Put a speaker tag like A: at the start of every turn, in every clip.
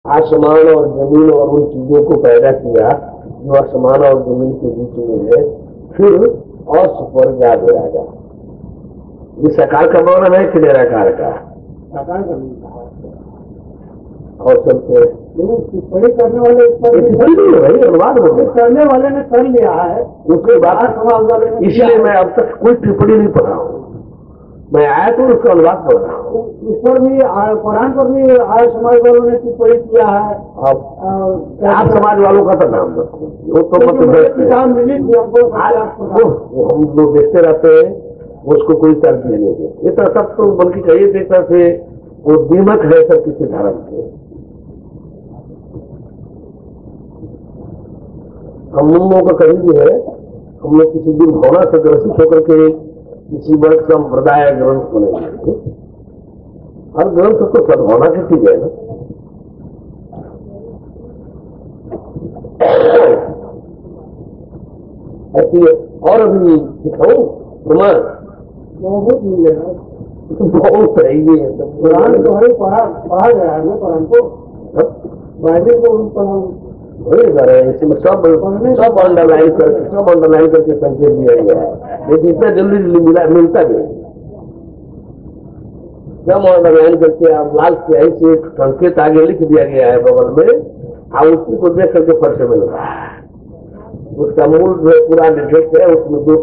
A: आसमान और जमीन और उन चीजों को पैदा किया जो आसमान और जमीन के बीच में है, फिर और पर जा विराजा। ये सकार का वर्णन है कि निराकार का?
B: साकार का
A: और चलते
B: लेकिन टिप्पणी करने वाले
A: भाई अनुवाद हो गया,
B: करने वाले ने कर लिया है,
A: उसके बाद
B: समाज वाले ने।
A: इसलिए मैं अब तक कोई टिप्पणी नहीं पढ़ा हूँ, मैं आया तो उसका अनुवाद पढ़ रहा हूँ।
B: इस पर भी कुरान पर भी आर्य समाज वालों ने टिप्पणी किया है।
A: अब आप समाज वालों का तो नाम रखो, वो तो मतलब
B: किताब मिली थी हमको,
A: हम लोग देखते रहते हैं, उसको कोई तरजीह नहीं देते। ये तो सब तो बल्कि कई देखता से वो दीमक है सब किसी धर्म के। हम लोगों का कहीं भी है, हम लोग किसी दिन भावना से ग्रसित होकर के किसी वर्ग संप्रदाय ग्रंथ बनेंगे। हर ग्रंथ तो सद्भावना की चीज है ना। ऐसी और अभी दिखाऊं प्रमाण
B: बहुत मिलेगा,
A: बहुत सही है।
B: कुरान तो है, पढ़ा गया है ना कुरान को, बाइबल को पढ़ा
A: वही कर रहे हैं, इसमें सब अंडरलाइन करके संकेत दिया गया है, लेकिन इतना जल्दी मिलता नहीं। सब अंडरलाइन करके आप लाल स्याही से एक संकेत आगे लिख दिया गया है बगल में, आप उसी को देख करके फर्श में लगा है। उसका मूल जो पूरा निर्देश है, उसमें 2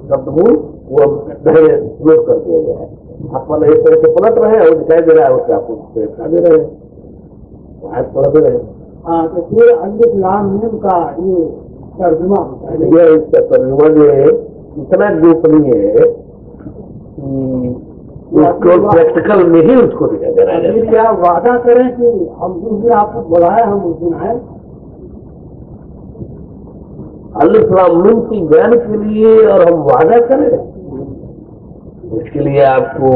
A: शब्द मूल वो नोट कर दिया गया है। आप एक तरह से पलट रहे हैं और दिखाई दे रहा है, उससे आपको दे रहे हैं, आज पलट रहे हैं।
B: हाँ, तो फिर अल्लाह मीम का ये तर्जुमा होता है।
A: ये इसका तर्जुमा जो है इतना गोपनीय है कि प्रैक्टिकल में ही उसको दिखाई दे रहा है।
B: फिर क्या वादा करें कि हम जिस दिन आपको बुलाए हम उस दिन आए?
A: अल्लाह की ज्ञान के लिए और हम वादा करें, इसके लिए आपको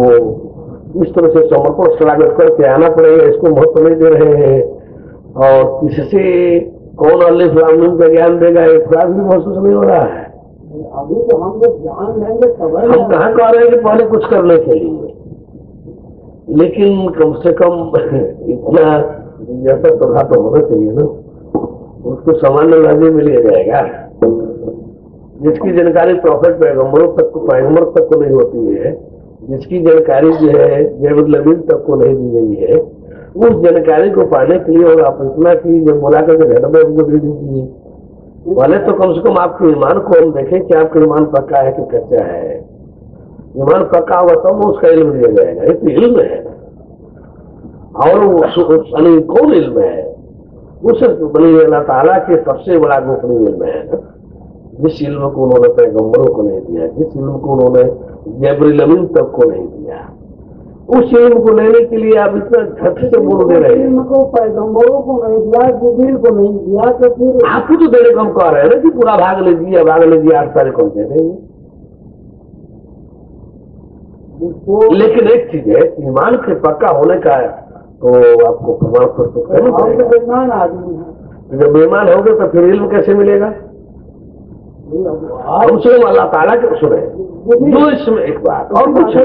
A: इस तरह से समर्पण स्वागत करके आना पड़ेगा। इसको महत्व नहीं दे रहे हैं और किससे कौन अल्लाह का ज्ञान देगा, एक बात भी महसूस नहीं हो रहा है।
B: अभी तो हम लोग ज्ञान लेंगे खबर,
A: हम कहाँ कह रहे हैं कि पहले कुछ करने के लिए, लेकिन कम से कम इतना जैसा प्रभाव तो होना चाहिए ना, उसको सामान्य लहजे में लिया जाएगा। जिसकी जानकारी प्रॉफिट पैगम्बरों तक को, पैगम्बर तक को नहीं होती है, जिसकी जानकारी जो है जैवुल तक को नहीं दी गई है, उस जानकारी को पाने के लिए और आप इतना की जब बुला करके घर में उनको दे दीजिए, पहले तो कम से कम आपके ईमान को हम देखें कि आपका ईमान पक्का है कि कच्चा है। ईमान पक्का होगा तब तो उसका इल्म दिया जाएगा। ये तो इल्म है, और कौन इल्म है? उस बनी अल्लाह ताला के सबसे बड़ा गोपनीय इल्म है ना, जिस इल्म को उन्होंने पैगम्बरों को नहीं दिया, जिस इल्म को उन्होंने जैबरील तक को नहीं दिया, उस इल्म को लेने के लिए आप इतना झट से बोल दे रहे हैं।
B: इल्म को पैगम्बरों को नहीं दिया, जिब्रील को नहीं दिया, तो फिर
A: आपको तो देने को हम कह रहे हैं ना कि पूरा भाग लीजिए, 8 तारीख को दे देंगे। लेकिन एक चीज है, ईमान के पक्का होने का तो आपको प्रमाण प्रस्तुत करना पड़ेगा।
B: बेईमान आदमी है,
A: जब बेईमान होगे तो फिर इल्म कैसे मिलेगा? हम सुने अल्लाह ताला के सुने जो इसमें एक बात और कुछ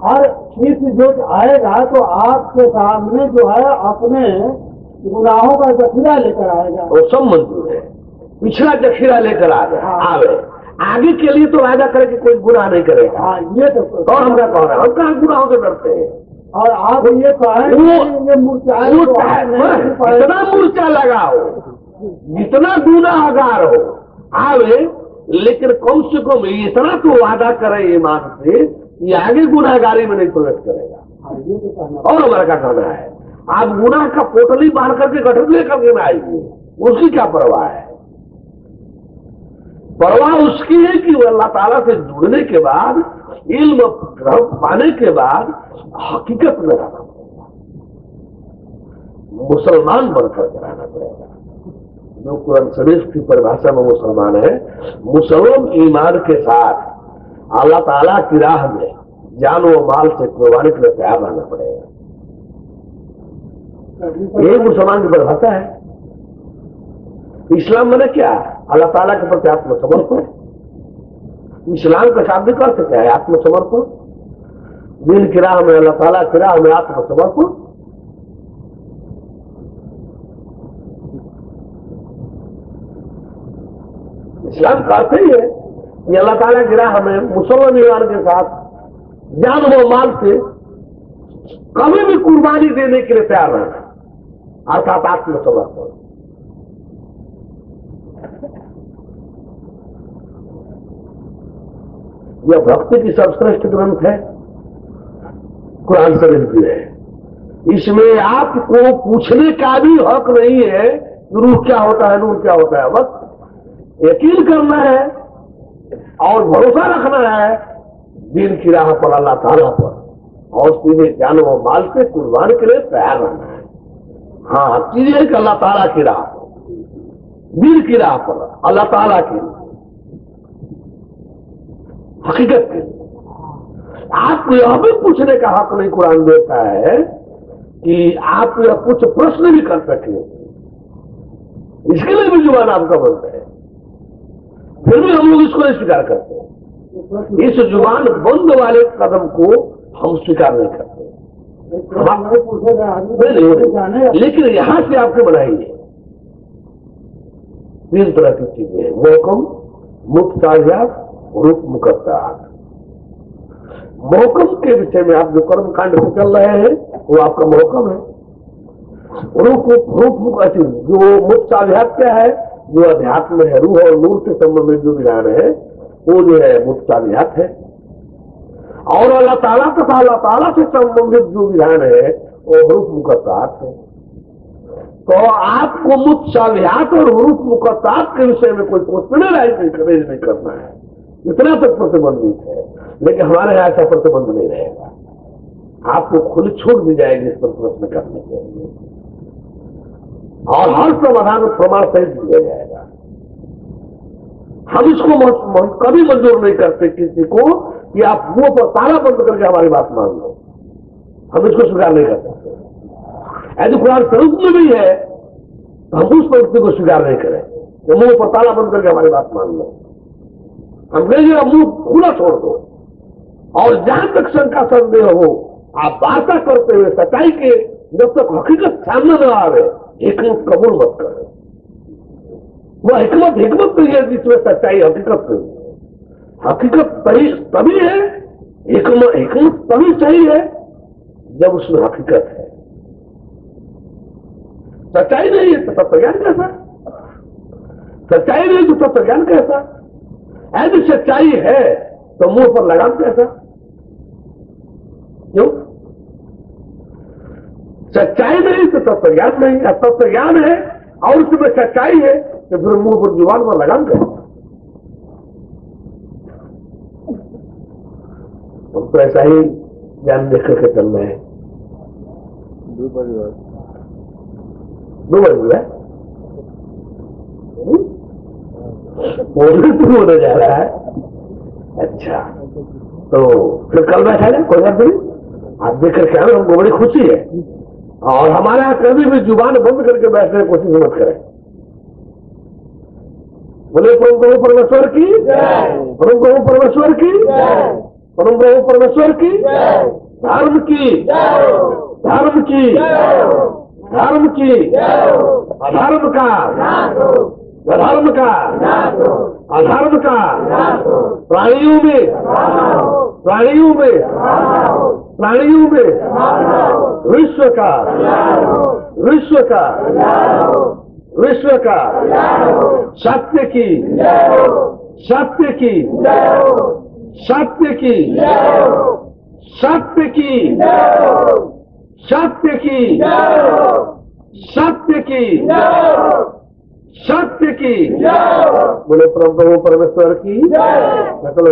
B: हर चीज जो आएगा तो आपके सामने जो है अपने गुनाहों का जखीरा लेकर आएगा।
A: वो सब मंजूर है, पिछला जखीरा लेकर आवे, आगे के लिए तो वायदा करे कि कोई गुनाह नहीं करेगा।
B: हाँ, ये तो
A: और हमरा कह रहा है, हम कहाँ गुनाहों से डरते हैं?
B: और आप ये कहें ये मूर्छा
A: जितना मूर्छा लगाओ, जितना गुनाहगार हो आवे, लेकिन कम से कम इतना तो वादा करे ईमान से कि आगे गुनाहगारी में नहीं प्रवेश करेगा। और हमारा क्या कहना है, आप गुनाह का पोटली बांध करके गठर लेकर के ना आएंगे, उसकी क्या परवाह है? परवाह उसकी है कि वो अल्लाह ताला से जुड़ने के बाद, इल्म पाने के बाद हकीकत में रहना पड़ेगा, मुसलमान बनकर के रहना पड़ेगा। जो कुरान शरीफ की परिभाषा में मुसलमान है, मुसलमान ईमान के साथ अल्लाह ताला की राह में जान व माल से कुर्बानी के लिए तैयार रहना पड़ेगा। ये मुसलमान की परिभाषा है। इस्लाम मैंने क्या? अल्लाह ताला के प्रति आत्मसमर्पण। इस्लाम का शाब्दिक अर्थ क्या है? आत्मसमर्पण। दीन की राह में, अल्लाह ताला की राह में आत्मसमर्पण। इस्लाम का अर्थ ही है कि अल्लाह ताला की राह में मुसलमान ईमान के साथ जान व माल से कभी भी कुर्बानी देने के लिए तैयार रहना, अर्थात आत्मसमर्पण। यह भक्ति की सर्वश्रेष्ठ ग्रंथ है, कुरान शरीफ भी है। इसमें आपको पूछने का भी हक नहीं है रूह क्या होता है, नूर क्या होता है। बस यकीन करना है और भरोसा रखना है दीन की राह पर, अल्लाह ताला पर, और सीधे जान व माल से कुर्बान के लिए तैयार रहना है। हाँ, चीज है कि अल्लाह ताला की राह पर, दीन की राह पर, अल्लाह ताला की हकीकत के लिए। आपको यह भी पूछने का हक नहीं कुरान देता है कि आप यह कुछ प्रश्न भी कर सके, इसके लिए भी जुबान आपका बनता है, फिर भी हम लोग इसको नहीं स्वीकार करते। इस जुबान बंद वाले कदम को हम स्वीकार नहीं करते। नहीं, लेकिन यहां से आपके बनाएंगे 3 तरह की चीजें, मोहकम, मुक्तायात, रूप मुकद्दार। मोहकम के विषय में आप जो कर्म कांड से चल रहे हैं वो आपका मोहकम है। रूप जो मुक्ताध्यात्म क्या है, जो अध्यात्म है, रूह और नूर से संबंधित जो विधान है वो जो है मुक्ताध्यात्म है। और अल्लाह ताला तथा अल्लाह ताला से संबंधित जो विधान है वो रूप मुकद्दार है। तो आपको मुक्ताध्यात और रूप मुकद्दार के विषय में कोई क्वेश्चन नहीं करना है, इतना तक प्रतिबंधित है। लेकिन हमारे यहाँ ऐसा प्रतिबंध नहीं रहेगा, आपको खुली छूट दी जाएगी इस पर प्रश्न करने के लिए, और हर समाधान प्रमाण सहित दिया जाएगा। हम इसको कभी मंजूर नहीं करते किसी को कि आप मुंह पर ताला बंद करके हमारी बात मान लो, हम इसको स्वीकार नहीं कर सकते। यदि कुरान स्वरूप में भी है तो हम उस पंक्ति को स्वीकार नहीं करें कि मुंह पर ताला बंद करके हमारी बात मान लो। हम कहेंगे मुंह खुला छोड़ दो, और जहां तक शंका संदेह हो आप वार्ता करते हुए सच्चाई के जब तक हकीकत सामने न आवे हिकमत कबूल मत करो। वह हिकमत नहीं है जिसमें सच्चाई हकीकत नहीं है। हकीकत तभी है, हिकमत तभी सही है जब उसमें हकीकत है। सच्चाई नहीं है तो तत्वज्ञान कैसा? सच्चाई नहीं तो तत्वज्ञान कैसा? यदि सच्चाई है तो मुंह पर लगाम कैसा? क्यों? सच्चाई नहीं तो तत्वज्ञान नहीं, तत्वज्ञान है और उसमें सच्चाई है तो फिर मुंह पर जुबान पर लगाम कैसा? हम तो ऐसा ही ज्ञान देख करके चल रहे हैं। 2 बजे शुरू होने जा रहा है। अच्छा, तो फिर कल बैठा जाए, कोई बात नहीं, आप देख करके आए, हमको बड़ी खुशी है। और हमारे यहाँ कभी भी जुबान बंद करके बैठने की कोशिश मत करें। बोले परम प्रभु परमेश्वर की, परम प्रभु परमेश्वर की, परम प्रभु परमेश्वर की, धर्म की, धर्म की, धर्म की, अधर्म का, अधर्म का, अधर्म का, प्राणियों में, प्राणियों में, प्राणियों में, विश्व का, विश्व का, विश्व का, सत्य की, सत्य की, सत्य की, सत्य की, सत्य की, सत्य की, सत्य की, बोले परम प्रभु परमेश्वर की, सकल